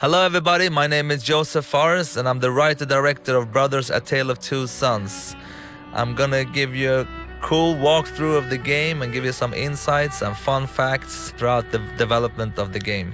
Hello everybody, my name is Joseph Fares and I'm the writer-director of Brothers: A Tale of Two Sons. I'm gonna give you a cool walkthrough of the game and give you some insights and fun facts throughout the development of the game.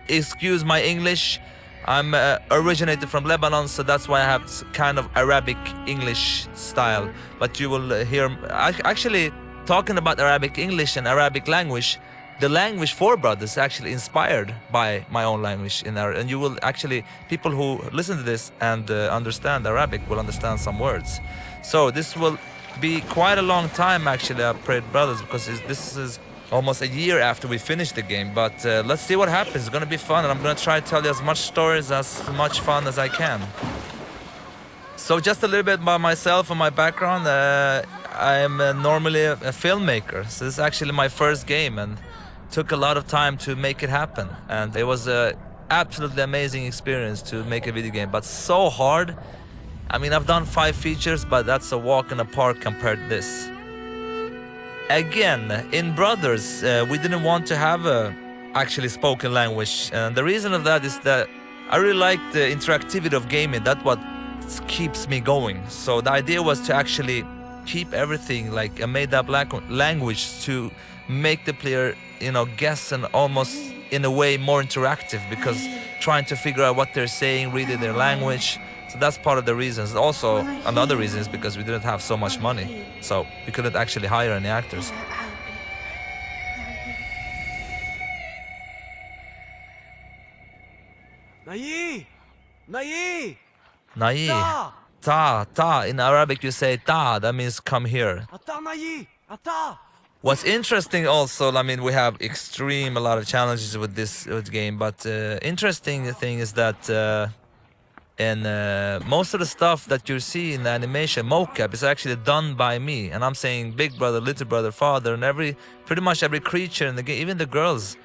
Excuse my English, I'm originated from Lebanon, so that's why I have kind of Arabic English style. But you will hear, actually talking about Arabic English and Arabic language, the language for Brothers is actually inspired by my own language in Arabic, and you will actually, people who listen to this and understand Arabic will understand some words. So this will be quite a long time actually, I prayed Brothers, because this is almost a year after we finished the game, but let's see what happens. It's gonna be fun, and I'm gonna try to tell you as much stories, as much fun as I can. So just a little bit about myself and my background. I am normally a filmmaker, so this is actually my first game, and took a lot of time to make it happen, and it was a absolutely amazing experience to make a video game, but so hard. I mean, I've done 5 features, but that's a walk in the park compared to this. Again, in Brothers, we didn't want to have a actually spoken language, and the reason of that is that I really like the interactivity of gaming. That's what keeps me going. So the idea was to actually keep everything like a made-up language to make the player, guess, and almost in a way more interactive, because trying to figure out what they're saying, reading their language. So that's part of the reasons. Also, another reason is because we didn't have so much money, so we couldn't actually hire any actors. Nayi! Nayi! Nayi. Ta! Ta. In Arabic you say ta, that means come here. Ata Nayi! Ata! What's interesting also, I mean, we have a lot of challenges with this game, but interesting thing is that most of the stuff that you see in the animation, mocap, is actually done by me. And I'm saying big brother, little brother, father, and pretty much every creature in the game, even the girls,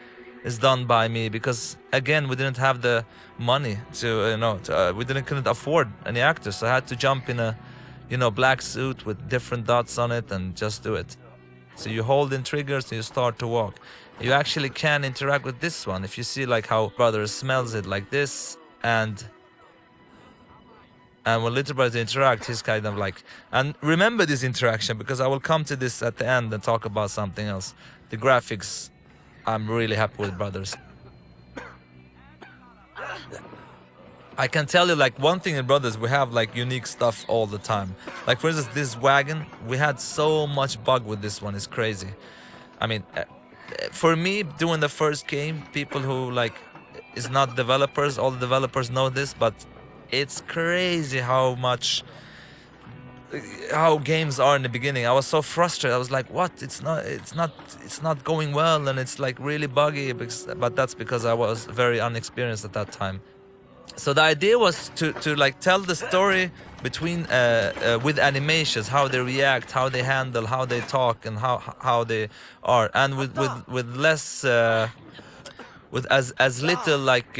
is done by me, because again, we didn't have the money to, we couldn't afford any actors, so I had to jump in a, black suit with different dots on it and just do it. So you hold in triggers and you start to walk. You actually can interact with this one. If you see like how brother smells it like this, and when little brother interact, he's kind of like, and remember this interaction, because I will come to this at the end and talk about something else. The graphics, I'm really happy with Brothers. I can tell you like one thing in Brothers, we have like unique stuff all the time. Like for instance, this wagon, we had so much bug with this one, it's crazy. I mean, for me, doing the first game, people who like is not developers, all the developers know this, but it's crazy how games are in the beginning. I was so frustrated. I was like, what? It's not going well, and it's like really buggy, but that's because I was very unexperienced at that time. So the idea was to like tell the story between with animations, how they react, how they handle, how they talk, and how they are, and with less with as little like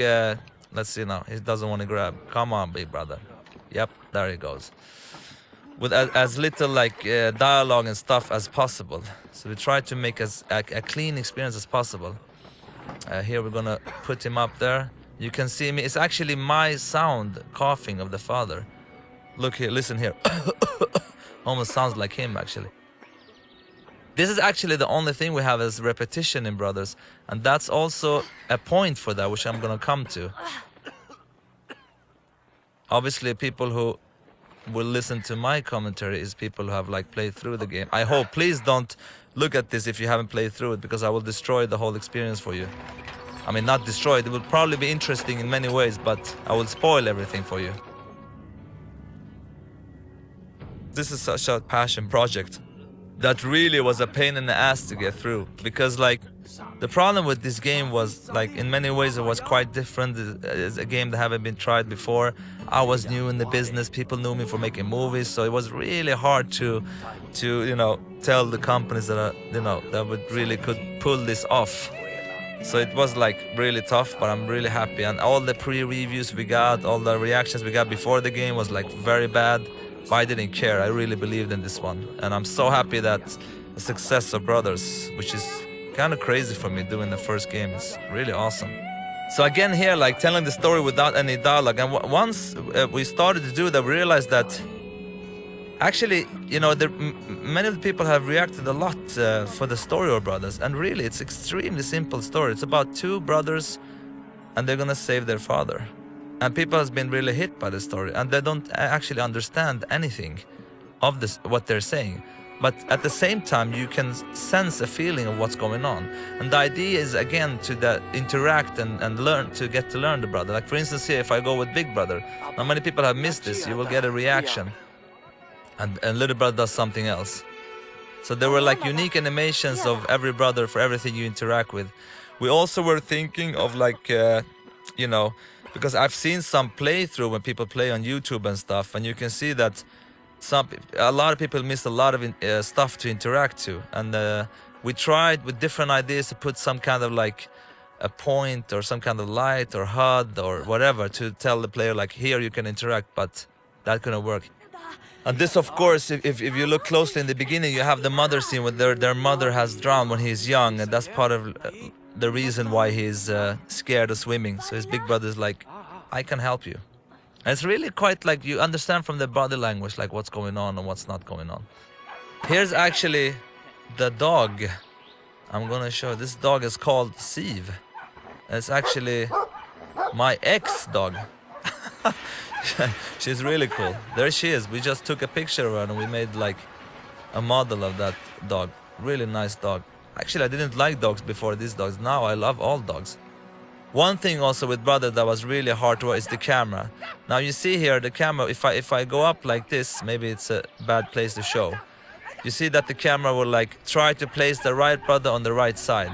let's see now, he doesn't want to grab. Come on, big brother. Yep, there he goes. With as little like dialogue and stuff as possible. So we try to make as a clean experience as possible. Here we're gonna put him up there. You can see me. It's actually my sound coughing of the father. Look here, listen here. Almost sounds like him actually. This is actually the only thing we have as repetition in Brothers, and that's also a point for that, which I'm gonna come to. Obviously, people who will listen to my commentary is people who have like played through the game. I hope. Please don't look at this if you haven't played through it, because I will destroy the whole experience for you. I mean, not destroy it. It will probably be interesting in many ways, but I will spoil everything for you. This is such a passion project that really was a pain in the ass to get through, because like the problem with this game was like in many ways it was quite different. It's a game that haven't been tried before. I was new in the business. People knew me for making movies, so it was really hard to tell the companies that that would really could pull this off. So it was like really tough, but I'm really happy. And all the pre-reviews we got, all the reactions we got before the game was like very bad. But I didn't care. I really believed in this one. And I'm so happy that the success of Brothers, which is kind of crazy for me doing the first game, is really awesome. So again here, like telling the story without any dialogue. And once we started to do that, we realized that actually, you know, many of the people have reacted a lot for the story of Brothers. And really, it's extremely simple story. It's about two brothers and they're gonna save their father. And people has been really hit by the story and they don't actually understand anything of this, what they're saying. But at the same time, you can sense a feeling of what's going on. And the idea is, again, to interact and learn, to get to learn the brother. Like, for instance, here, if I go with Big Brother, now many people have missed this, you will get a reaction. And Little Brother does something else. So there were like unique animations of every brother for everything you interact with. We also were thinking of like, you know, because I've seen some playthrough when people play on YouTube and stuff, and you can see that a lot of people miss a lot of stuff to interact to, and we tried with different ideas to put some kind of like a point or some kind of light or HUD or whatever to tell the player like, here you can interact, but that couldn't work. And this, of course, if you look closely in the beginning, you have the mother scene where their mother has drowned when he's young, and that's part of the reason why he's scared of swimming. So his big brother's like, I can help you. And it's really quite like you understand from the body language like what's going on and what's not going on. Here's actually the dog. I'm gonna show. This dog is called Siv. It's actually my ex-dog. She's really cool. There she is. We just took a picture of her and we made like a model of that dog. Really nice dog. Actually, I didn't like dogs before these dogs. Now I love all dogs. One thing also with Brother that was really hard to work is the camera. Now you see here the camera, if I go up like this, maybe it's a bad place to show. You see that the camera will like try to place the right brother on the right side.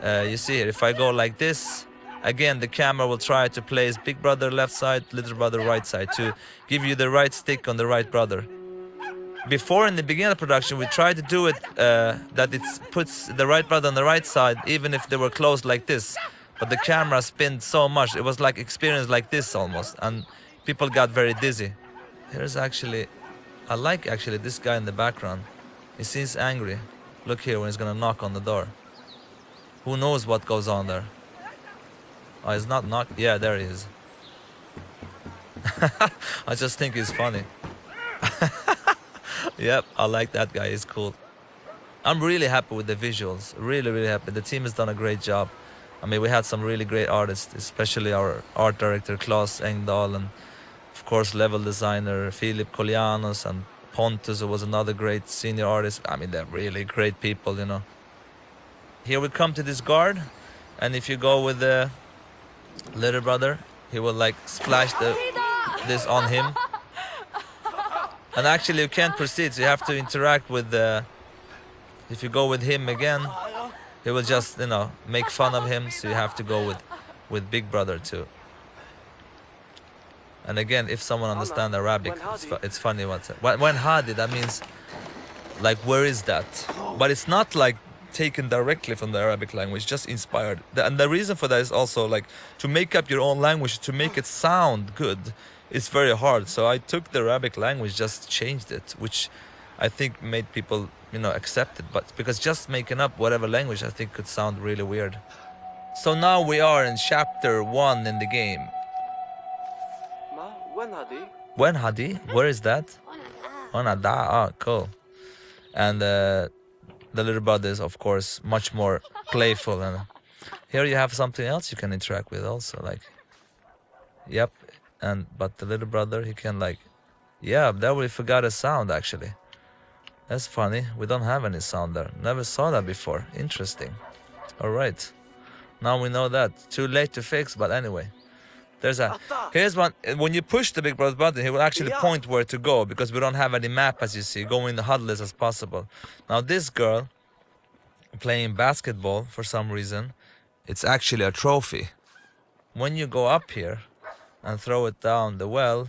You see here, if I go like this, again the camera will try to place Big Brother left side, Little Brother right side to give you the right stick on the right brother. Before, in the beginning of the production, we tried to do it that it puts the right brother on the right side even if they were close like this. But the camera spinned so much, it was like experience like this almost, and people got very dizzy. Here's actually, I like actually this guy in the background. He seems angry. Look here when he's gonna knock on the door. Who knows what goes on there? Oh, he's not knocked. Yeah, there he is. I just think he's funny. Yep, I like that guy, he's cool. I'm really happy with the visuals, really happy. The team has done a great job. I mean, we had some really great artists, especially our art director Claes Engdahl, and of course level designer Filip Koljanos, and Pontus, who was another great senior artist. I mean, they're really great people, you know. Here we come to this guard, and if you go with the Little Brother, he will like splash this on him. And actually you can't proceed, so you have to interact with the... If you go with him again, he will just, you know, make fun of him, so you have to go with Big Brother too. And again, if someone understands Arabic, it's funny what's it. When Hadi, that means like, where is that? But it's not like taken directly from the Arabic language, just inspired. And the reason for that is also like to make up your own language, to make it sound good, it's very hard. So I took the Arabic language, just changed it, which I think made people, you know, accept it. But because just making up whatever language, I think could sound really weird. So now we are in chapter 1 in the game. When Hadi? Where is that? Onada. Ah, cool. And the Little Brother is, of course, much more playful. And here you have something else you can interact with also, like, yep. But the Little Brother, he can like, yeah, there we forgot a sound actually. That's funny. We don't have any sound there. Never saw that before. Interesting. All right. Now we know that. Too late to fix, but anyway. Here's one. When you push the Big Brother button, he will actually point where to go, because we don't have any map, as you see. Go in the HUD list as possible. Now this girl playing basketball for some reason, it's actually a trophy. When you go up here and throw it down the well,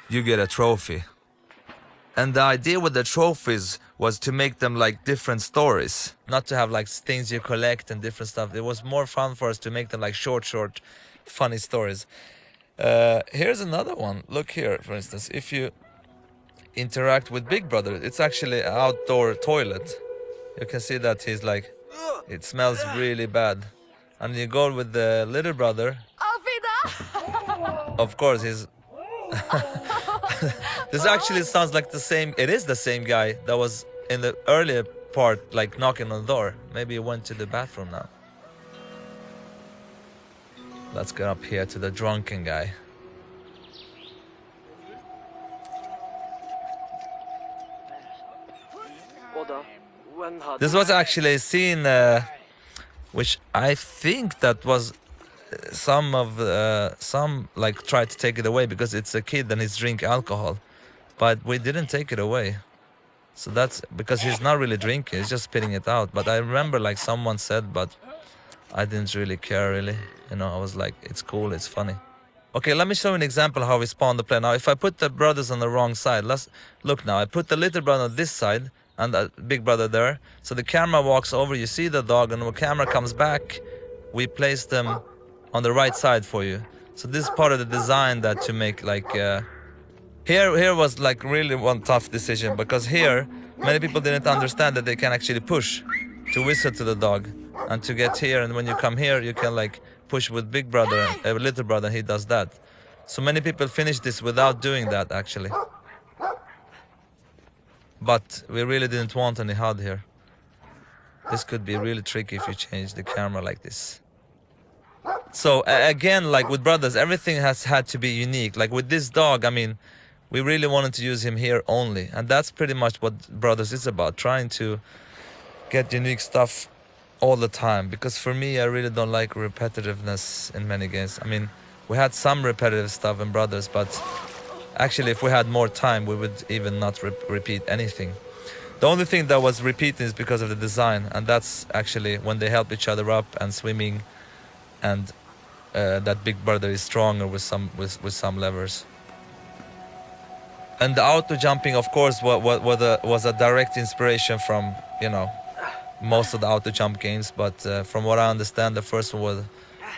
you get a trophy. And the idea with the trophies was to make them like different stories, not to have like things you collect and different stuff. It was more fun for us to make them like short, funny stories. Here's another one. Look here, for instance, if you interact with Big Brother, it's actually an outdoor toilet. You can see that he's like, it smells really bad. and you go with the little brother. Of course, he's. This actually sounds like the same. It is the same guy that was in the earlier part, like knocking on the door. Maybe he went to the bathroom now. Let's get up here to the drunken guy. This was actually a scene which I think that was some like tried to take it away because it's a kid and he's drink alcohol, but we didn't take it away. So that's because he's not really drinking, he's just spitting it out. But I remember like someone said, but I didn't really care really. You know, I was like, it's cool, it's funny. Okay, let me show you an example how we spawn the play. Now, if I put the brothers on the wrong side, let's look now. I put the little brother on this side and the big brother there. So the camera walks over, you see the dog, and when the camera comes back, we place them on the right side for you. So this is part of the design that to make like here was like really one tough decision, because here many people didn't understand that they can actually push to whistle to the dog and to get here, and when you come here you can like push with big brother, little brother, he does that. So many people finish this without doing that actually. But we really didn't want any HUD here. This could be really tricky if you change the camera like this. So again, like with brothers, everything has had to be unique. Like with this dog, I mean, we really wanted to use him here only. And that's pretty much what brothers is about, trying to get unique stuff all the time. Because for me, I really don't like repetitiveness in many games. I mean, we had some repetitive stuff in brothers, but actually if we had more time, we would even not repeat anything. The only thing that was repeating is because of the design, and that's actually when they help each other up and swimming, and that big brother is stronger with some levers. And the auto jumping, of course, was a direct inspiration from, you know, most of the auto jump games. But from what I understand, the first one was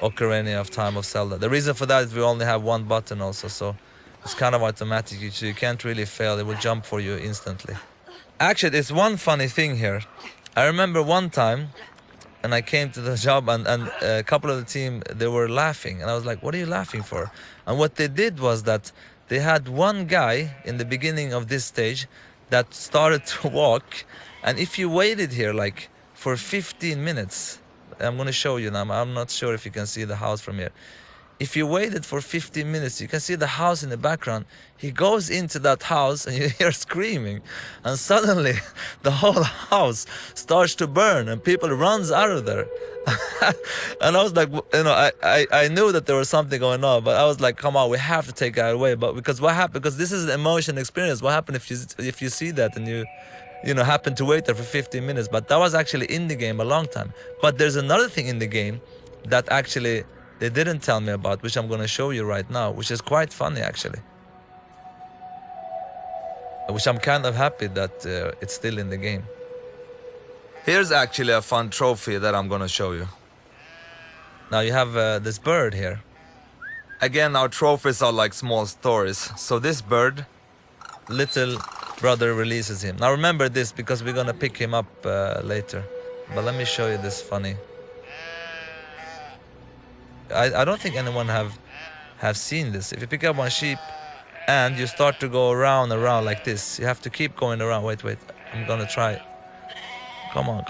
Ocarina of Time of Zelda. The reason for that is we only have one button also, so it's kind of automatic. You can't really fail. It will jump for you instantly. Actually, there's one funny thing here. I remember one time, and I came to the job, and a couple of the team, they were laughing. And I was like, what are you laughing for? And what they did was that they had one guy in the beginning of this stage that started to walk. And if you waited here like for 15 minutes, I'm going to show you now. I'm not sure if you can see the house from here. If you waited for 15 minutes, you can see the house in the background. He goes into that house and you hear screaming. And suddenly the whole house starts to burn and people runs out of there. And I was like, you know, I knew that there was something going on, but I was like, come on, we have to take that away. But because what happened, because this is an emotion experience. What happened if you see that and you know, happen to wait there for 15 minutes? But that was actually in the game a long time. But there's another thing in the game that actually they didn't tell me about, which I'm going to show you right now, which is quite funny actually. Which I'm kind of happy that it's still in the game. Here's actually a fun trophy that I'm going to show you. Now you have this bird here. Again, our trophies are like small stories. So this bird, little brother releases him. Now remember this, because we're going to pick him up later. But let me show you this funny. I don't think anyone have seen this. If you pick up one sheep and you start to go around like this, you have to keep going around. Wait, I'm gonna try. Come on.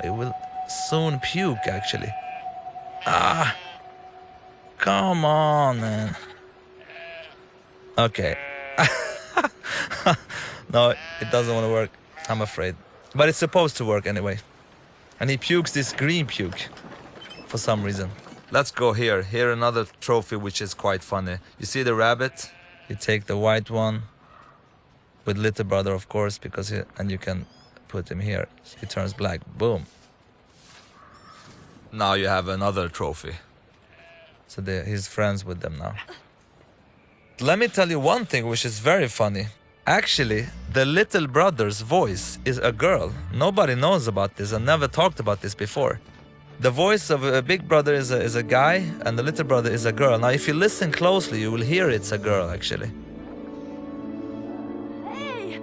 It will soon puke actually. Come on, man. Okay. No, it doesn't want to work, I'm afraid. But it's supposed to work anyway. And he pukes this green puke for some reason. Let's go here. Here another trophy which is quite funny. You see the rabbit? You take the white one with little brother, of course, because and you can put him here. He turns black. Boom. Now you have another trophy. So he's friends with them now. Let me tell you one thing which is very funny. Actually, the little brother's voice is a girl. Nobody knows about this. I never talked about this before. The voice of a big brother is a guy, and the little brother is a girl. Now, if you listen closely, you will hear it's a girl, actually. Hey,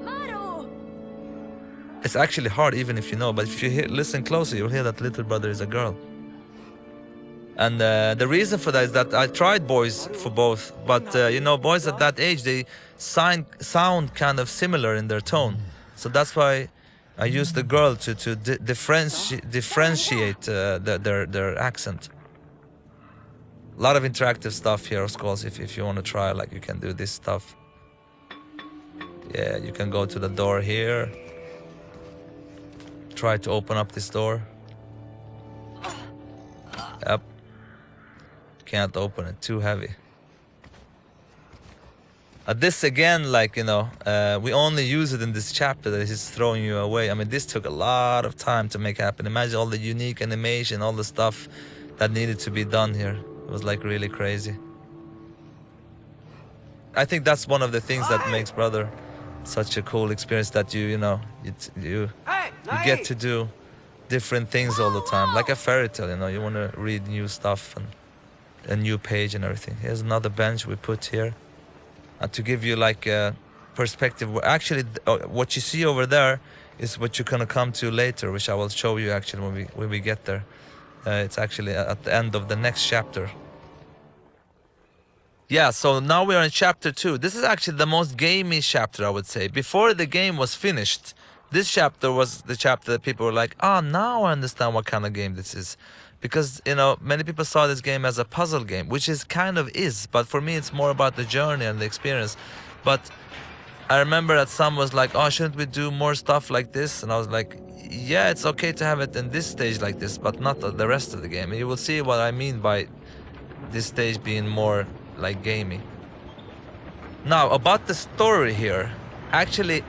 Maru! It's actually hard even if you know, but if you listen closely, you'll hear that little brother is a girl. And the reason for that is that I tried boys for both, but you know, boys at that age, they sound kind of similar in their tone. So that's why I used the girl to differentiate their accent. A lot of interactive stuff here, of course. If you want to try, like, you can do this stuff. Yeah, you can go to the door here. Try to open up this door. Yep. Can't open it, too heavy. This again, like, you know, we only use it in this chapter that he's throwing you away. I mean, this took a lot of time to make happen. Imagine all the unique animation, all the stuff that needed to be done here. It was like really crazy. I think that's one of the things that makes Brother such a cool experience, that you get to do different things all the time, like a fairy tale. You know, you want to read new stuff and a new page and everything. Here's another bench we put here to give you like a perspective. Actually, what you see over there is what you're gonna come to later, which I will show you actually when we get there. It's actually at the end of the next chapter. Yeah, so now we are in chapter 2. This is actually the most gamey chapter, I would say. Before the game was finished, this chapter was the chapter that people were like, oh, now I understand what kind of game this is. Because, you know, many people saw this game as a puzzle game, which is kind of is, but for me it's more about the journey and the experience. But I remember that some was like, oh, shouldn't we do more stuff like this? And I was like, yeah, it's okay to have it in this stage like this, but not the rest of the game. And you will see what I mean by this stage being more like gamey. Now, about the story here, actually,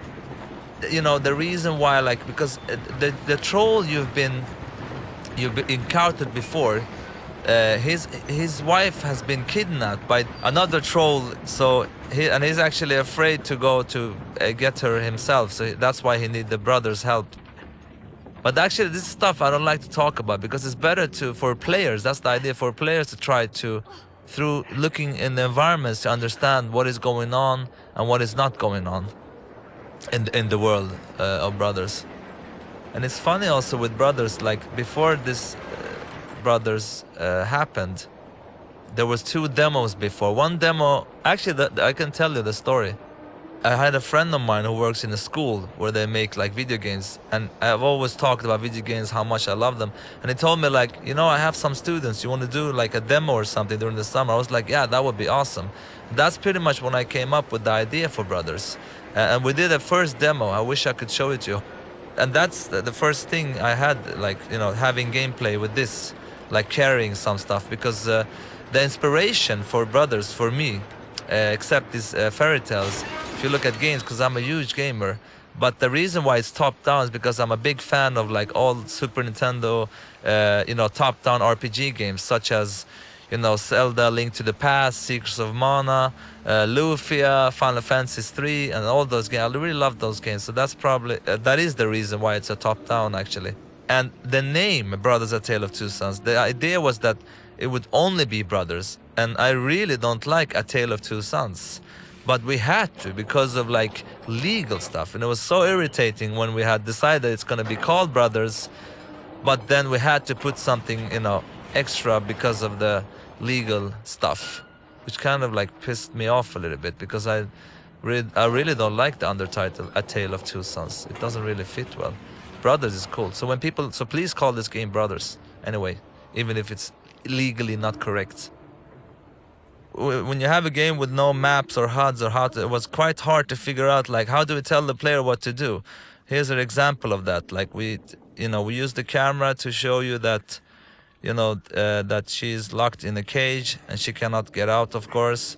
you know, the reason why, like, because the troll you've encountered before, his wife has been kidnapped by another troll, so he's actually afraid to go to get her himself, so that's why he needs the brother's help. But actually, this stuff I don't like to talk about, because it's better for players, that's the idea, for players to try to, through looking in the environments, to understand what is going on and what is not going on in the world of Brothers. And it's funny also with Brothers, like before this Brothers happened, there was 2 demos before. One demo, actually I can tell you the story. I had a friend of mine who works in a school where they make like video games, and I've always talked about video games, how much I love them, and he told me like, you know, I have some students, you want to do like a demo or something during the summer? I was like, yeah, that would be awesome. That's pretty much when I came up with the idea for Brothers, and we did a first demo. I wish I could show it to you. And that's the first thing I had, like, you know, having gameplay with this, like carrying some stuff, because the inspiration for Brothers for me, except these fairy tales, if you look at games, because I'm a huge gamer, but the reason why it's top-down is because I'm a big fan of like all Super Nintendo, you know, top-down RPG games, such as, you know, Zelda, Link to the Past, Secrets of Mana, Lufia, Final Fantasy 3, and all those games. I really love those games, so that's probably, that is the reason why it's a top-down actually. And the name Brothers: A Tale of Two Sons, the idea was that it would only be brothers, and I really don't like A Tale of Two Sons. But we had to, because of like legal stuff, and it was so irritating when we had decided it's gonna be called Brothers, but then we had to put something, you know, extra because of the legal stuff, which kind of like pissed me off a little bit, because I really don't like the undertitle A Tale of Two Sons. It doesn't really fit well. Brothers is cool. So when people, so please call this game Brothers anyway, even if it's legally not correct. When you have a game with no maps or HUDs or it was quite hard to figure out, like, how do we tell the player what to do? Here's an example of that. Like we use the camera to show you that, you know, that she's locked in a cage and she cannot get out, of course.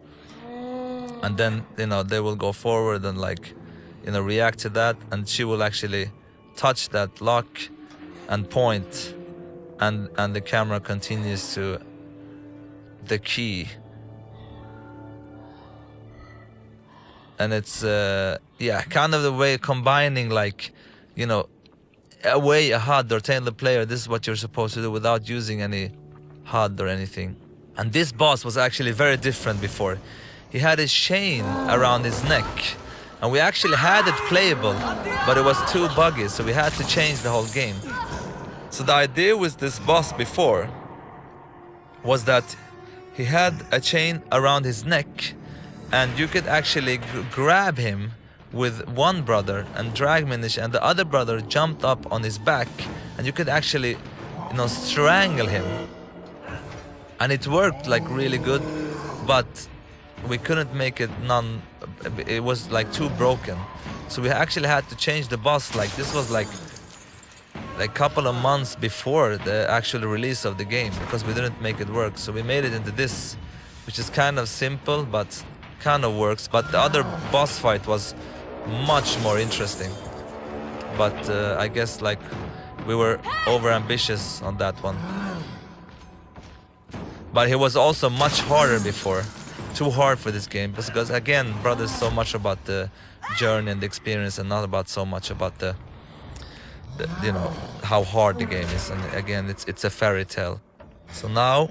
And then, you know, they will go forward and like, you know, react to that, and she will actually touch that lock and point, and the camera continues to the key. And it's yeah, kind of the way combining, like, you know, a HUD or telling the player this is what you're supposed to do without using any HUD or anything. And this boss was actually very different before. He had a chain around his neck, And we actually had it playable, but it was too buggy, so we had to change the whole game. So the idea with this boss before was that he had a chain around his neck, and you could actually grab him with one brother and drag him in and the other brother jumped up on his back, and you could actually, you know, strangle him. And it worked like really good, but we couldn't make it it was like too broken. So we actually had to change the boss. Like this was like a couple of months before the actual release of the game, because we didn't make it work. So we made it into this, which is kind of simple but kind of works. But the other boss fight was much more interesting. But I guess like we were over ambitious on that one. But he was also much harder before. Too hard for this game, because again, brother is so much about the journey and the experience, and not about so much about the you know, how hard the game is. And again, it's a fairy tale. So now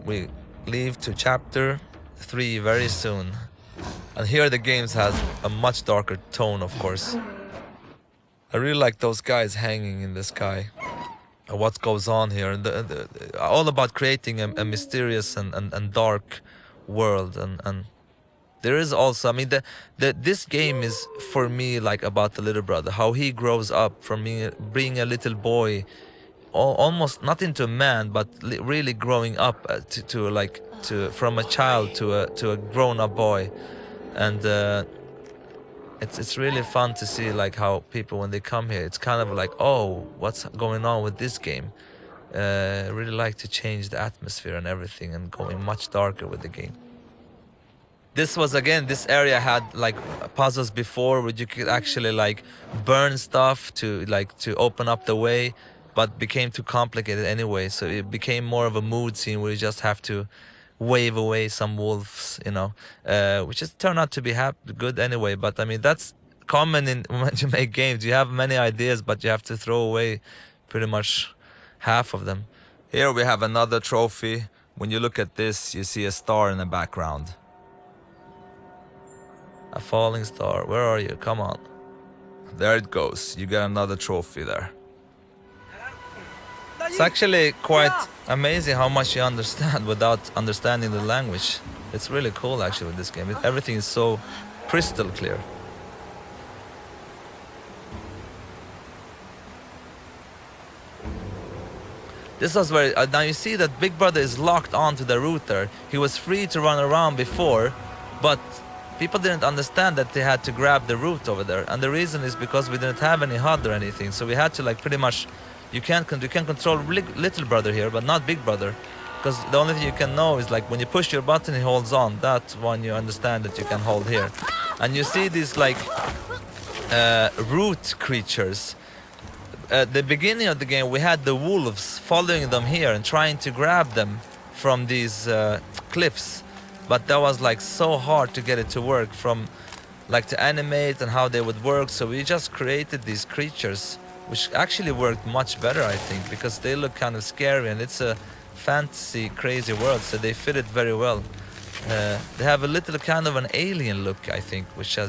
we leave to chapter 3 very soon, and here the games has a much darker tone, of course. I really like those guys hanging in the sky and what goes on here, and all about creating a mysterious and dark world. And there is also, I mean, this game is for me like about the little brother, how he grows up from being a little boy, almost not into a man, but really growing up from a child to a grown-up boy. And it's really fun to see like how people, when they come here, it's kind of like, oh, what's going on with this game? I really like to change the atmosphere and everything, and going much darker with the game. This was, again, this area had like puzzles before where you could actually like burn stuff to open up the way, but became too complicated anyway. So it became more of a mood scene where you just have to wave away some wolves, you know, which just turned out to be good anyway. But I mean, that's common when you make games. You have many ideas, but you have to throw away pretty much half of them. Here we have another trophy. When you look at this, you see a star in the background. A falling star. Where are you? Come on. There it goes. You got another trophy there. It's actually quite amazing how much you understand without understanding the language. It's really cool actually with this game. Everything is so crystal clear. This was where, now you see that Big Brother is locked onto the router. He was free to run around before, but people didn't understand that they had to grab the root over there. And the reason is because we didn't have any HUD or anything. So we had to like pretty much, you can control little brother here, but not Big Brother. Because the only thing you can know is like when you push your button, he holds on. That's one you understand that you can hold here. And you see these like root creatures. At the beginning of the game, we had the wolves following them here and trying to grab them from these cliffs. But that was like so hard to get it to work, from like to animate and how they would work. So we just created these creatures, which actually worked much better, I think, because they look kind of scary and it's a fantasy crazy world, so they fit it very well. They have a little kind of an alien look, I think, which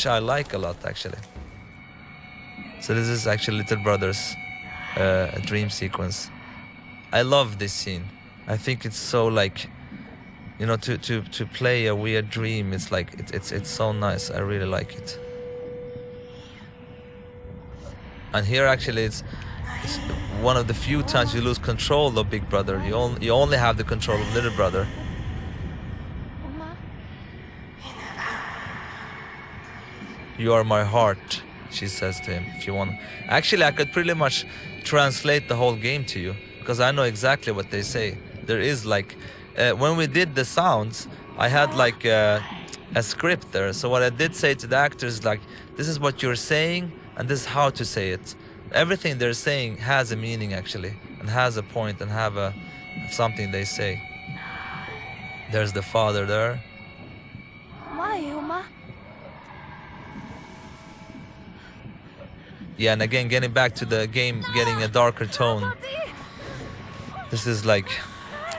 I like a lot actually. So this is actually Little Brother's dream sequence. I love this scene. I think it's so like, you know, to play a weird dream. It's like it's so nice. I really like it. And here actually it's one of the few times you lose control of Big Brother. You only have the control of Little Brother. You are my heart, she says to him, if you want. Actually, I could pretty much translate the whole game to you, because I know exactly what they say. There is like, when we did the sounds, I had like a script there. So what I did say to the actors, like, this is what you're saying, and this is how to say it. Everything they're saying has a meaning actually, and has a point, and have something they say. There's the father there. Yeah, and again, getting back to the game, getting a darker tone. This is like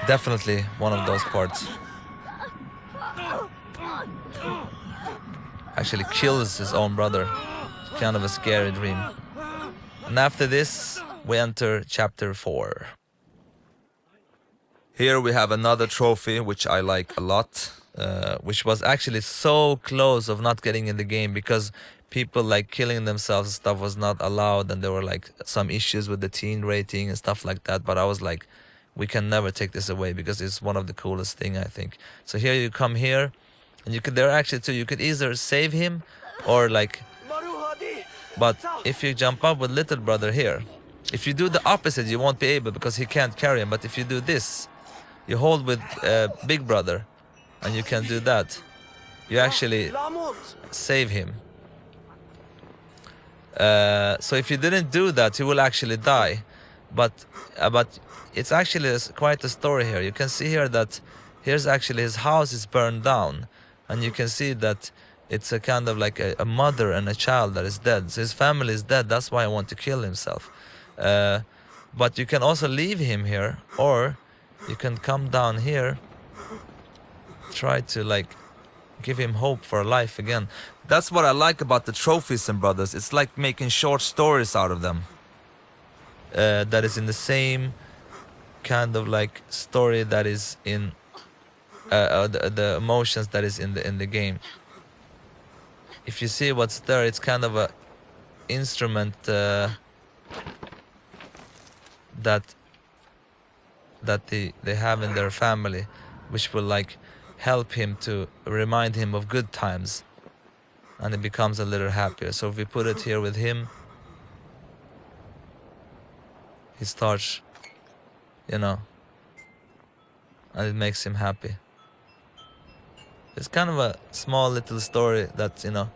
definitely one of those parts. actually kills his own brother. Kind of a scary dream. And after this, we enter chapter 4. Here we have another trophy, which I like a lot, which was actually so close of not getting in the game because people like killing themselves and stuff was not allowed, and there were like some issues with the teen rating and stuff like that. But I was like, we can never take this away because it's one of the coolest thing, I think. So here you come here, and you could, there are actually two, you could either save him or like, but if you jump up with little brother here, if you do the opposite, you won't be able because he can't carry him. But if you do this, you hold with big brother, and you can do that. You actually save him. So if you didn't do that, he will actually die. But it's actually quite a story here. You can see here that here's actually his house is burned down, and you can see that it's a kind of like a mother and a child that is dead. So his family is dead. That's why I want to kill himself. But you can also leave him here, or you can come down here, try to like give him hope for life again. That's what I like about the trophies in Brothers. It's like making short stories out of them. That is in the same kind of like story that is in the emotions that is in the game. If you see what's there, it's kind of a instrument that they have in their family, which will like help him to remind him of good times, and he becomes a little happier. So if we put it here with him, he starts, you know, and it makes him happy. It's kind of a small little story that, you know,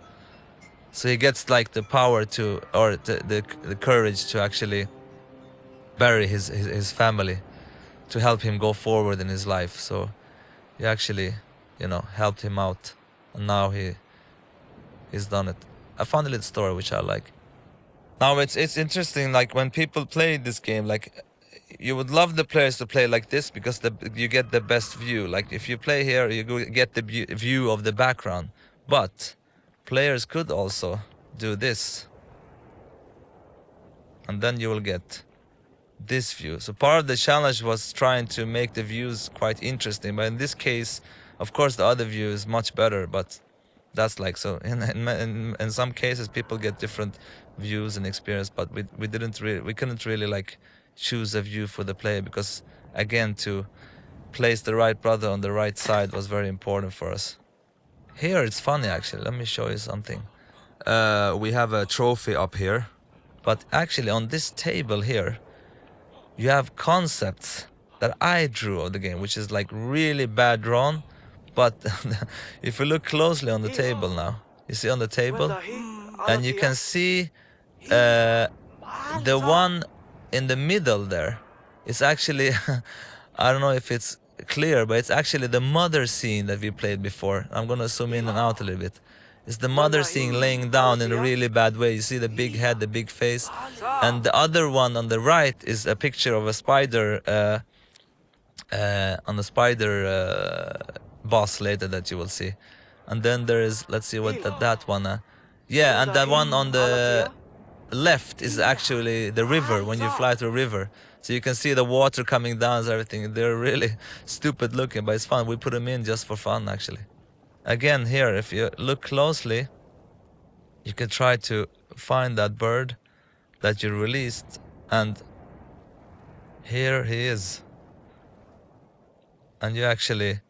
so he gets like the power to, or the courage to actually bury his family, to help him go forward in his life. So you actually, you know, helped him out, and now he's done it. A funny little story which I like. Now it's interesting, like when people play this game, like you would love the players to play like this because you get the best view. Like if you play here, you get the view of the background. But players could also do this, and then you will get this view. So part of the challenge was trying to make the views quite interesting, but in this case, of course, the other view is much better. But that's like, so in some cases people get different views and experience, but we couldn't really like choose a view for the player because, again, to place the right brother on the right side was very important for us. Here it's funny actually. Let me show you something. We have a trophy up here, but actually on this table here you have concepts that I drew of the game, which is like really bad drawn. But if you look closely on the table now, you see on the table, and you can see the one in the middle there. It's actually, I don't know if it's clear, but it's actually the mother scene that we played before. I'm gonna zoom in and out a little bit. It's the mother scene laying down in a really bad way. You see the big head, the big face. And the other one on the right is a picture of a spider, on the spider boss later that you will see. And then there is, let's see what that one, yeah, and that one on the left is actually the river, when you fly through a river. So you can see the water coming down and everything. They're really stupid looking, but it's fun. We put them in just for fun, actually. Again, here, if you look closely, you can try to find that bird that you released, and here he is. And you actually,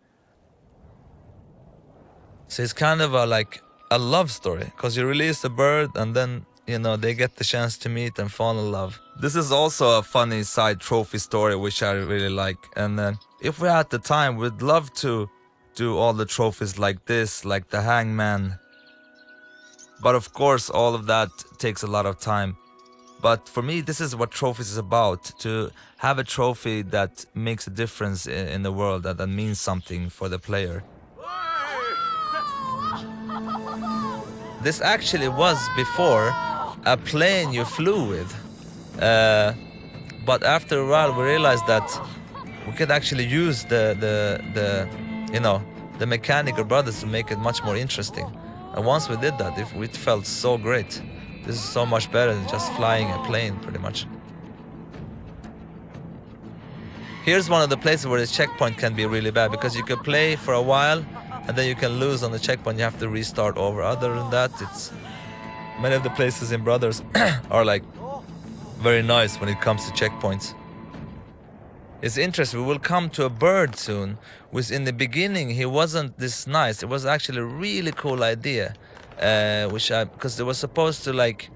so it's kind of like a love story, because you release a bird and then, you know, they get the chance to meet and fall in love. This is also a funny side trophy story which I really like, and if we had the time, we'd love to do all the trophies like this, like the hangman. But of course all of that takes a lot of time. But for me, this is what trophies is about, to have a trophy that makes a difference in the world, that means something for the player. This actually was before a plane you flew with, but after a while we realized that we could actually use the you know, the mechanical brothers to make it much more interesting. And once we did that, it felt so great. This is so much better than just flying a plane, pretty much. Here's one of the places where the checkpoint can be really bad, because you can play for a while and then you can lose on the checkpoint. You have to restart over. Other than that, it's many of the places in Brothers are like very nice when it comes to checkpoints. It's interesting. We will come to a bird soon, which in the beginning he wasn't this nice. It was actually a really cool idea, because they were supposed to like.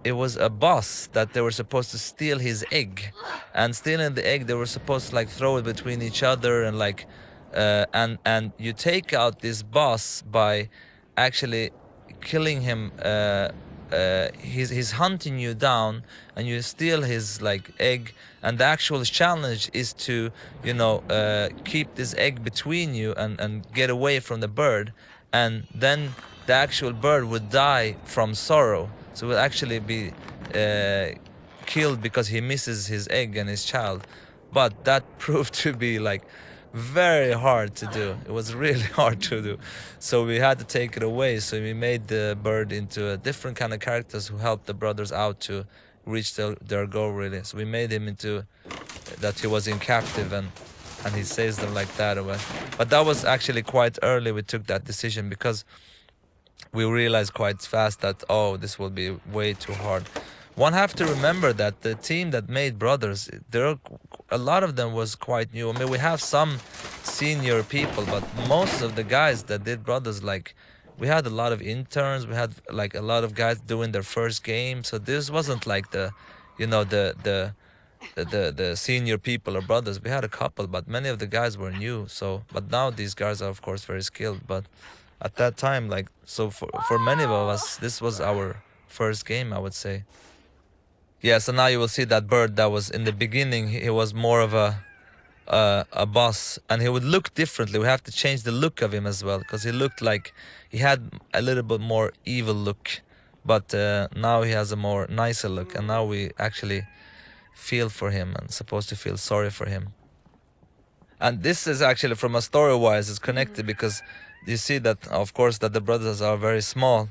It was a boss that they were supposed to steal his egg, and stealing the egg they were supposed to like throw it between each other and like, and you take out this boss by actually killing him. He's hunting you down and you steal his like egg, and the actual challenge is to, you know, keep this egg between you and get away from the bird, and then the actual bird would die from sorrow, so will actually be killed because he misses his egg and his child. But that proved to be like very hard to do. It was really hard to do, so we had to take it away. So we made the bird into a different kind of characters who helped the brothers out to reach their goal, really. So we made him into that he was in captive, and he saves them like that. But that was actually quite early we took that decision, because we realized quite fast that, oh, this will be way too hard. One have to remember that the team that made Brothers, a lot of them was quite new. I mean, we have some senior people, but most of the guys that did Brothers, like, we had a lot of interns. We had like a lot of guys doing their first game. So this wasn't like the, you know, the senior people or Brothers. We had a couple, but many of the guys were new. So, but now these guys are of course very skilled. But at that time, like, so for many of us, this was our first game, I would say. Yeah, so now you will see that bird that was in the beginning, he was more of a boss, and he would look differently. We have to change the look of him as well, because he looked like he had a little bit more evil look, but now he has a more nicer look, and now we actually feel for him and supposed to feel sorry for him. And this is actually, from a story-wise, is connected, because you see that, of course, that the brothers are very small,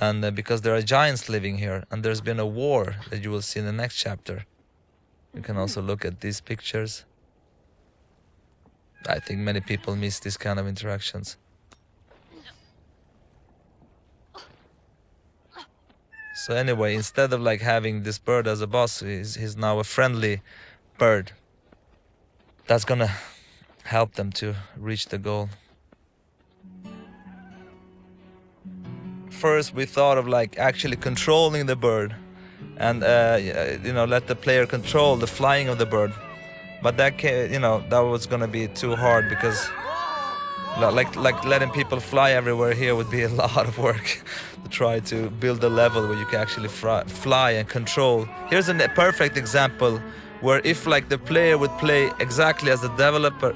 and because there are giants living here, and there's been a war that you will see in the next chapter. You can also look at these pictures. I think many people miss these kind of interactions. So anyway, instead of like having this bird as a boss, he's now a friendly bird. That's gonna help them to reach the goal. First we thought of like actually controlling the bird and you know, let the player control the flying of the bird, but that you know, that was gonna be too hard, because like letting people fly everywhere here would be a lot of work to try to build a level where you can actually fly and control. Here's a perfect example where if like the player would play exactly as the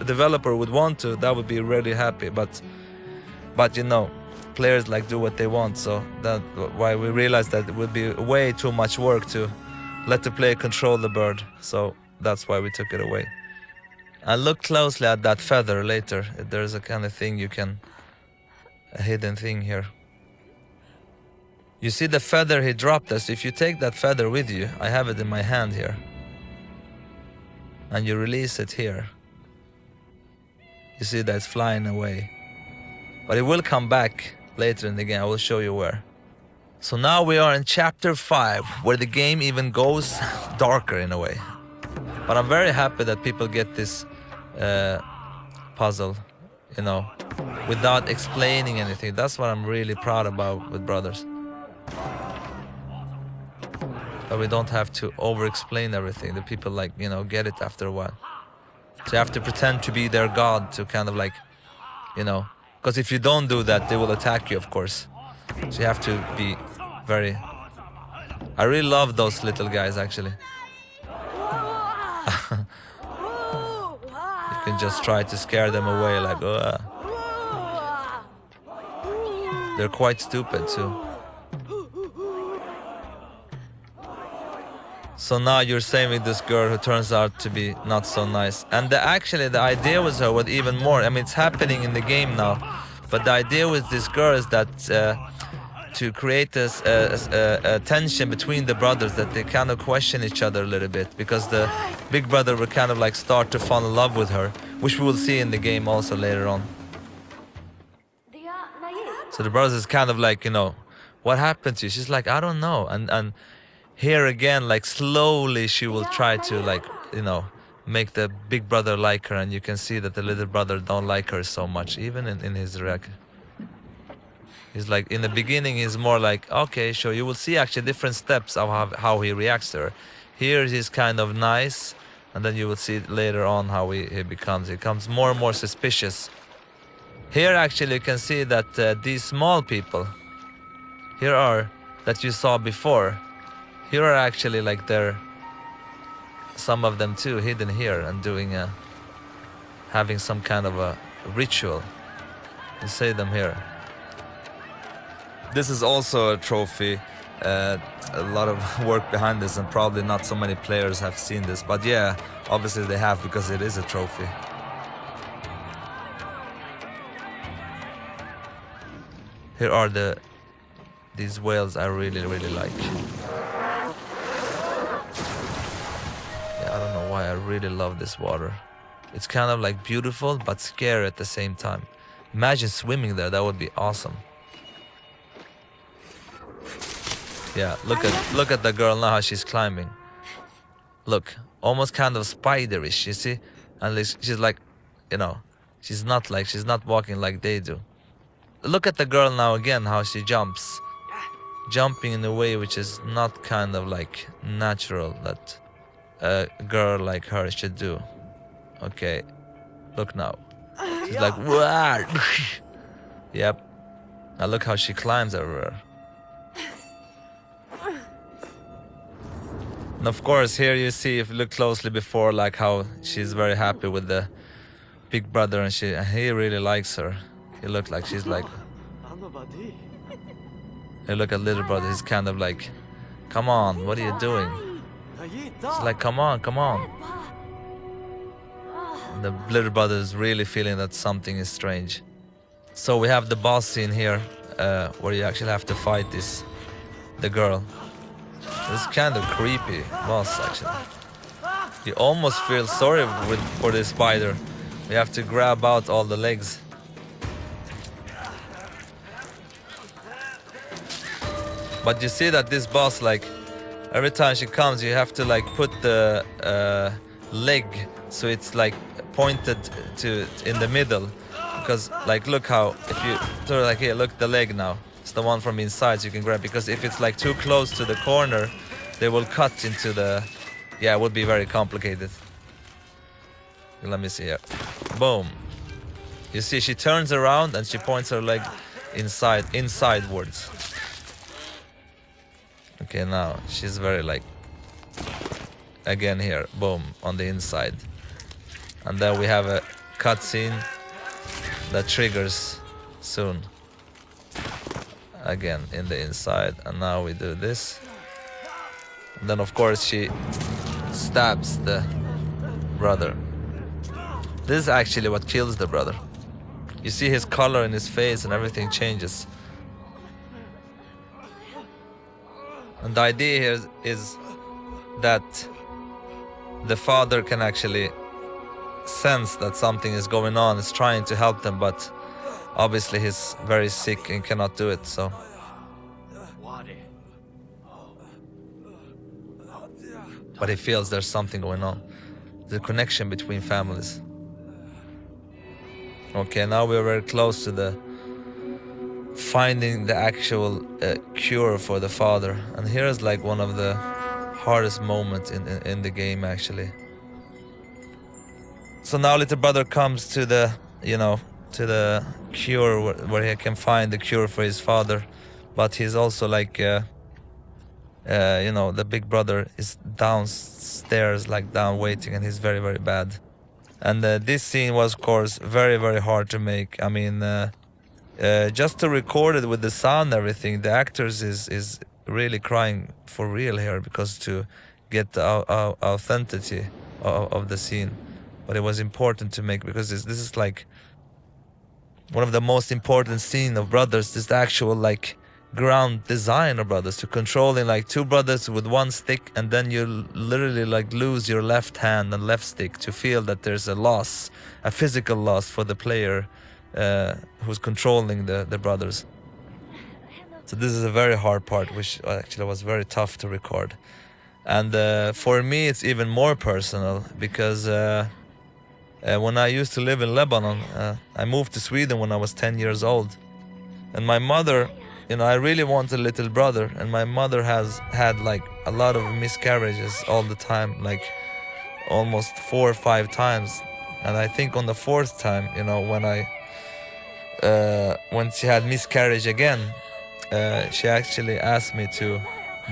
developer would want to, that would be really happy, but you know, players like do what they want, so that's why we realized that it would be way too much work to let the player control the bird, so that's why we took it away. And look closely at that feather later. There's a kind of thing you can, a hidden thing here. You see the feather he dropped us. If you take that feather with you, I have it in my hand here, and you release it here, you see that it's flying away, but it will come back later in the game. I will show you where. So now we are in chapter 5, where the game even goes darker in a way. But I'm very happy that people get this puzzle, you know, without explaining anything. That's what I'm really proud about with Brothers. But we don't have to over-explain everything. The people, like, you know, get it after a while. So you have to pretend to be their god to kind of like, you know, because if you don't do that, they will attack you, of course. So you have to be very... I really love those little guys, actually. You can just try to scare them away, like, ugh. They're quite stupid, too. So now you're saving this girl who turns out to be not so nice. And actually the idea was her with even more. I mean, it's happening in the game now. But the idea with this girl is that to create this a tension between the brothers, that they kind of question each other a little bit, because the big brother will kind of like start to fall in love with her, which we will see in the game also later on. So the brothers is kind of like, you know, what happened to you? She's like, I don't know. And here again, like slowly she will try to, like, you know, make the big brother like her, and you can see that the little brother don't like her so much, even in his reaction. He's like, in the beginning, he's more like, okay, sure. You will see actually different steps of how he reacts to her. Here he's kind of nice, and then you will see later on how he becomes more and more suspicious. Here actually you can see that these small people, here are, that you saw before, here are actually like some of them too, hidden here and doing having some kind of a ritual. You see them here. This is also a trophy. A lot of work behind this, and probably not so many players have seen this, but yeah, obviously they have, because it is a trophy. Here are these whales I really like. Yeah, I don't know why I really love this water. It's kind of like beautiful but scary at the same time. Imagine swimming there, that would be awesome. Yeah, look at the girl now, how she's climbing. Look, almost kind of spiderish, you see? And she's like, you know, she's not walking like they do. Look at the girl now again, how she jumps. Jumping in a way which is not kind of like natural that a girl like her should do. Okay, look now. She's like, wow. Yep. Now look how she climbs everywhere. And of course, here you see, if you look closely before, like how she's very happy with the big brother, and he really likes her. He looked like she's like. Hey, look at little brother. He's kind of like, come on, what are you doing? She's like, come on, come on. And the little brother is really feeling that something is strange. So we have the boss scene here, where you actually have to fight the girl. It's kind of creepy boss, actually. You almost feel sorry for this spider. You have to grab out all the legs. But you see that this boss, like, every time she comes, you have to like put the leg so it's like pointed to in the middle. Because like, look how, if you sort of like, here, look, the leg now. It's the one from inside, so you can grab, because if it's like too close to the corner, they will cut into the, yeah, it would be very complicated. Let me see here. Boom. You see, she turns around and she points her leg insidewards. Okay, now she's very like, again here, boom, on the inside. And then we have a cutscene that triggers soon. Again in the inside, and now we do this. And then of course she stabs the brother. This is actually what kills the brother. You see his color in his face and everything changes. And the idea here is that the father can actually sense that something is going on, is trying to help them, but obviously he's very sick and cannot do it, so. But he feels there's something going on. The connection between families. Okay, now we're very close to the finding the actual cure for the father. And here is like one of the hardest moments in the game, actually. So now little brother comes to the, you know, to the cure where he can find the cure for his father. But he's also like, you know, the big brother is downstairs, like down waiting, and he's very, very bad. And this scene was, of course, very, very hard to make. I mean, just to record it with the sound and everything, the actors is really crying for real here, because to get the authenticity of the scene. But it was important to make, because this is like one of the most important scene of Brothers is the actual like ground design of Brothers, to controlling like two brothers with one stick, and then you literally like lose your left hand and left stick to feel that there's a loss, a physical loss for the player who's controlling the brothers. So this is a very hard part, which actually was very tough to record. And for me, it's even more personal because when I used to live in Lebanon, I moved to Sweden when I was 10 years old. And my mother, you know, I really want a little brother. And my mother has had like a lot of miscarriages all the time, like almost 4 or 5 times. And I think on the 4th time, you know, when she had miscarriage again, she actually asked me to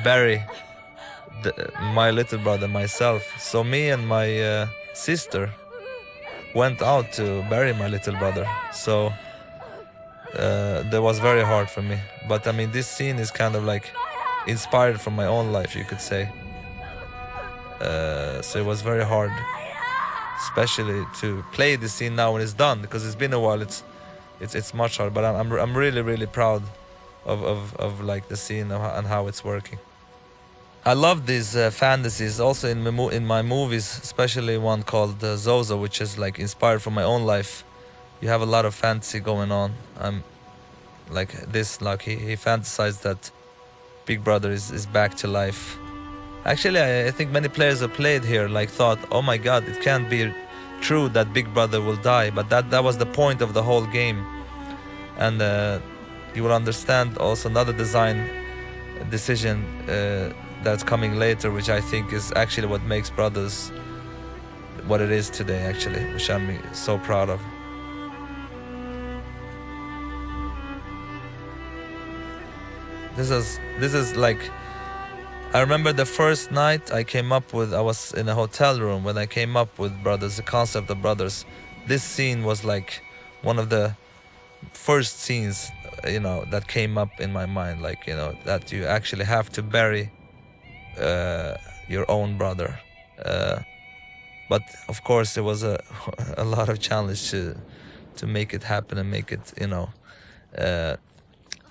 bury my little brother myself. So me and my sister went out to bury my little brother. So that was very hard for me. But I mean, this scene is kind of like inspired from my own life, you could say. So it was very hard, especially to play this scene now when it's done, because it's been a while. It's much harder. But I'm really proud of like the scene and how it's working. I love these fantasies also in my movies, especially one called Zozo, which is like inspired from my own life. You have a lot of fantasy going on. Like this, like he fantasized that Big Brother is back to life. Actually, I think many players have played here like thought, oh my god, it can't be true that Big Brother will die, but that was the point of the whole game. And you will understand also another design decision that's coming later, which I think is actually what makes Brothers what it is today, actually, which I'm so proud of. This is like, I remember the first night I was in a hotel room when I came up with Brothers, the concept of Brothers. This scene was like one of the first scenes, you know, that came up in my mind, like, you know, that you actually have to bury your own brother. But of course, it was a lot of challenge to make it happen and make it, you know,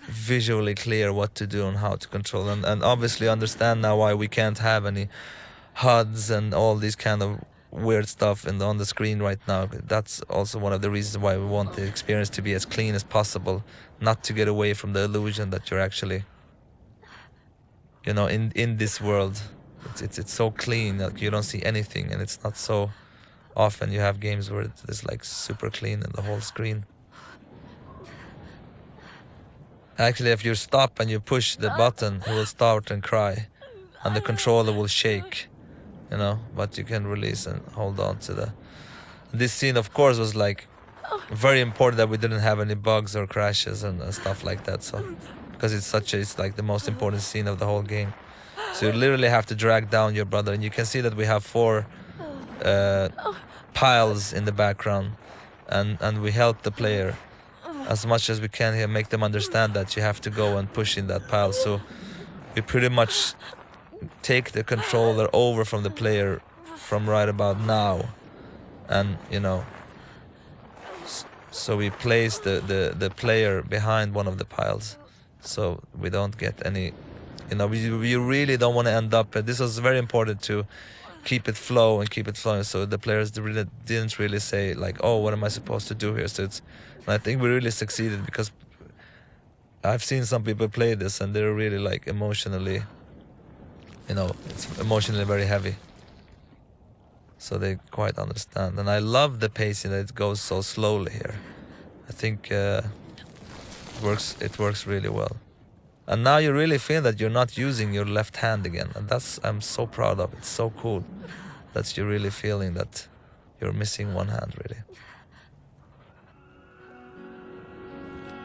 visually clear what to do and how to control, and obviously understand now why we can't have any HUDs and all these kind of weird stuff on the screen right now. That's also one of the reasons why we want the experience to be as clean as possible, not to get away from the illusion that you're actually, you know, in this world. It's so clean, like you don't see anything, and it's not so often you have games where it's like super clean in the whole screen. Actually, if you stop and you push the button, it will start and cry, and the controller will shake, you know, but you can release and hold on to the... This scene, of course, was like very important that we didn't have any bugs or crashes and stuff like that, so because it's like the most important scene of the whole game. So you literally have to drag down your brother, and you can see that we have 4 piles in the background, and we help the player as much as we can here, make them understand that you have to go and push in that pile. So we pretty much take the controller over from the player from right about now, and you know, so we place the player behind one of the piles, so we don't get any, you know, we really don't want to end up. This was very important to keep it flow and keep it flowing, so the players didn't really say like, oh, what am I supposed to do here? So and I think we really succeeded, because I've seen some people play this and they're really like emotionally, you know, it's emotionally very heavy, so they quite understand. And I love the pacing, that it goes so slowly here. I think it works really well. And now you really feel that you're not using your left hand again, and I'm so proud of. It's so cool that you're really feeling that you're missing one hand, really.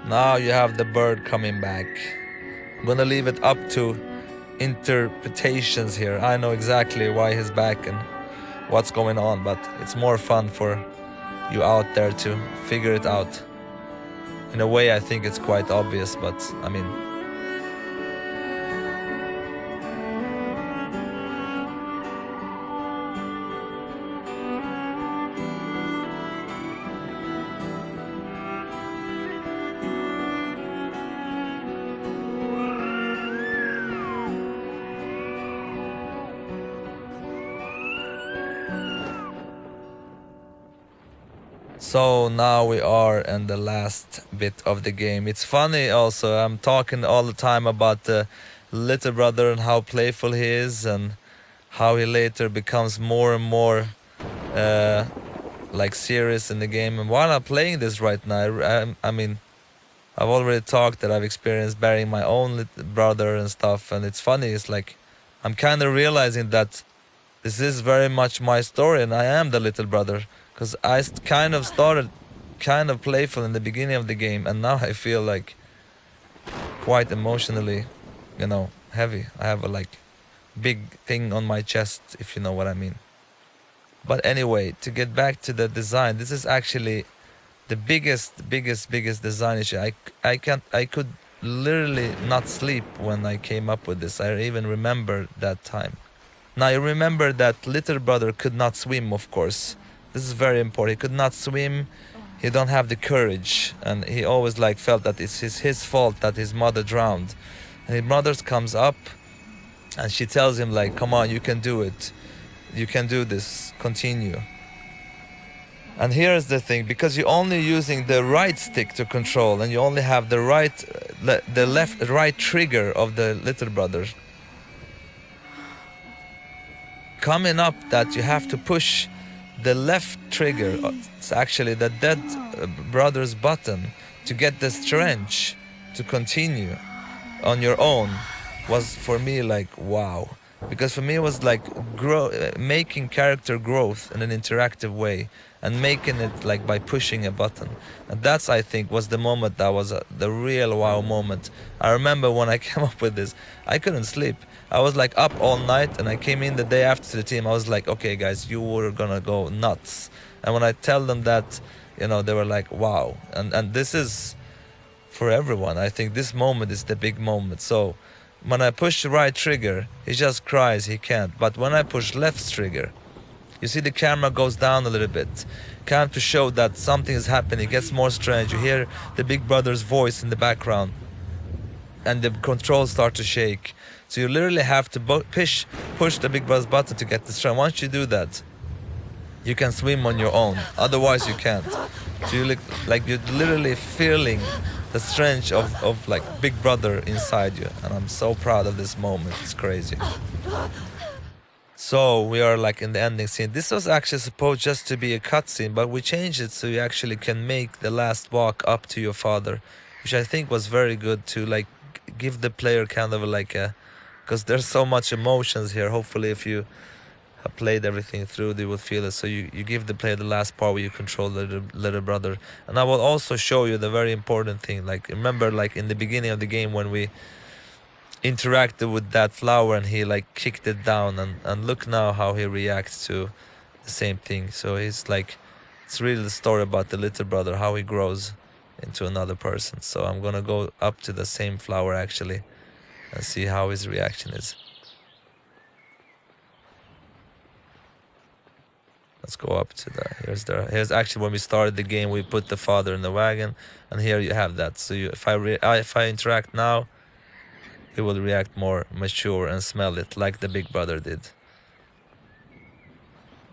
Now you have the bird coming back. I'm gonna leave it up to interpretations here. I know exactly why he's back and what's going on, but it's more fun for you out there to figure it out. In a way, I think it's quite obvious, but I mean, So now we are in the last bit of the game. It's funny also, I'm talking all the time about the little brother and how playful he is and how he later becomes more and more like serious in the game. And while I'm playing this right now, I mean, I've already talked that I've experienced burying my own little brother and stuff. And it's funny, it's like I'm kind of realizing that this is very much my story and I am the little brother. Because I kind of started kind of playful in the beginning of the game, and now I feel like quite emotionally, you know, heavy. I have a like big thing on my chest, if you know what I mean. But anyway, to get back to the design, this is actually the biggest design issue. I could literally not sleep when I came up with this. I even remember that time. Now I remember that little brother could not swim, of course. This is very important. He could not swim. He don't have the courage, and he always like felt that it's his fault that his mother drowned. And his mother comes up, and she tells him like, "Come on, you can do it. You can do this. Continue." And here's the thing: because you're only using the right stick to control, and you only have the right trigger of the little brother. Coming up, that you have to push the left trigger, it's actually the dead brother's button, to get the strength to continue on your own, was for me like wow. Because for me it was like making character growth in an interactive way and making it like by pushing a button. And that's, I think, was the moment that was the real wow moment. I remember when I came up with this, I couldn't sleep. I was like up all night, and I came in the day after the team. I was like, okay guys, you were gonna go nuts. And when I tell them that, you know, they were like, wow. And this is for everyone. I think this moment is the big moment. So when I push the right trigger, he just cries, he can't. But when I push left trigger, you see the camera goes down a little bit, kind of to show that something is happening. It gets more strange. You hear the big brother's voice in the background, and the controls start to shake. So you literally have to push the big brother's button to get the strength. Once you do that, you can swim on your own. Otherwise, you can't. So you look like you're literally feeling the strength of like Big Brother inside you. And I'm so proud of this moment. It's crazy. So we are like in the ending scene. This was actually supposed just to be a cutscene, but we changed it so you actually can make the last walk up to your father, which I think was very good to like give the player kind of like a, because there's so much emotions here. Hopefully if you have played everything through, they will feel it. So you give the player the last part where you control the little brother. And I will also show you the very important thing. Like remember like in the beginning of the game when we interacted with that flower and he like kicked it down, and look now how he reacts to the same thing. So he's like, it's really the story about the little brother, how he grows into another person. So I'm gonna go up to the same flower actually and see how his reaction is. Let's go up to here's actually when we started the game, we put the father in the wagon, and here you have that. So if I interact now, he will react more mature and smell it like the big brother did.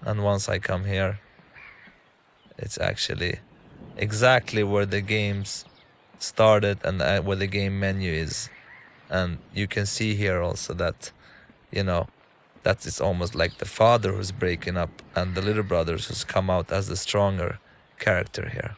And once I come here, it's actually exactly where the games started and where the game menu is. And you can see here also that, you know, that is almost like the father who's breaking up and the little brothers who's come out as the stronger character here.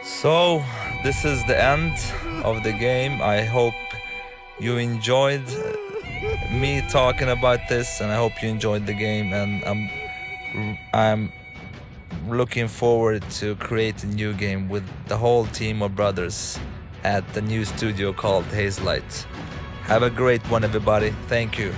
So this is the end of the game. I hope you enjoyed me talking about this, and I hope you enjoyed the game. And I'm looking forward to create a new game with the whole team of brothers at the new studio called Hazelight. Have a great one, everybody. Thank you.